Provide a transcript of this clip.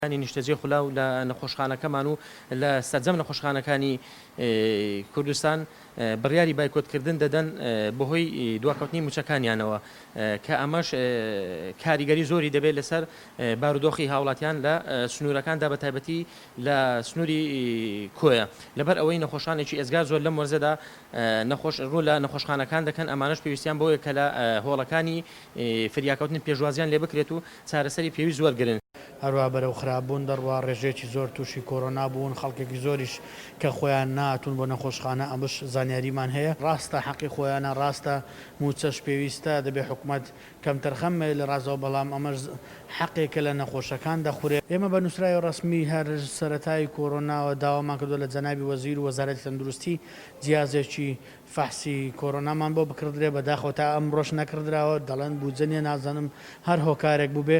نیشتەجێی خولاو لە نەخۆشخانەکەمان و لە سەرجەم نەخۆشخانەکانی کوردستان بڕیاری بایکۆتکردن دەدەن بەهۆی دواکەوتنی موچەکانیانەوە کە ئەمەش کاریگەری زۆری دەبێت لەسەر بارودۆخی هاوڵاتیان لە سنوورەکاندا بە تایبەتی لە سنووری کۆیە لەبەر ئەوەی نەخۆشخانێکی ئێزگار زۆر لە مۆرزەدا ڕوو لە نەخۆشخانەکان دەکەن ئەمانش پێویستیان بۆیە کە لە هۆڵەکانی فریاکەوتن پێشوازیان لێ بکرێت و چارەسەری پێویست زۆر گرن. هەروە بەرەو خراپبوون دەڕوا ڕێژێکی زۆر تووشی کۆرۆنا بوون خەڵکێکی زۆریش کە خۆیان ناتون بۆ نەخۆشخانە ئەمەش زانیاریمان هەیە ڕاستە حەقی خۆیانە ڕاستە موچەش پێویستە دەبێت حکوومەت کەم تەرخەمێ لە ڕازەوە بەڵام ئەمەش حەقێکە لە نەخۆشەکان دەخورێ. ئێمە بە نووسراوی ڕسمی هەر سەرەتای کۆرۆناوە داوامان کردو لە جەنابی وەزیر و وەزارەتی تەندروستی جیازێکی فەحسی کۆرۆنامان بۆ بکردرێ بەداخەوە تا ئەمڕۆژ نەکردراوە دەڵێن بودجەنیە نازانم هەر هۆکارێک بوو بێ.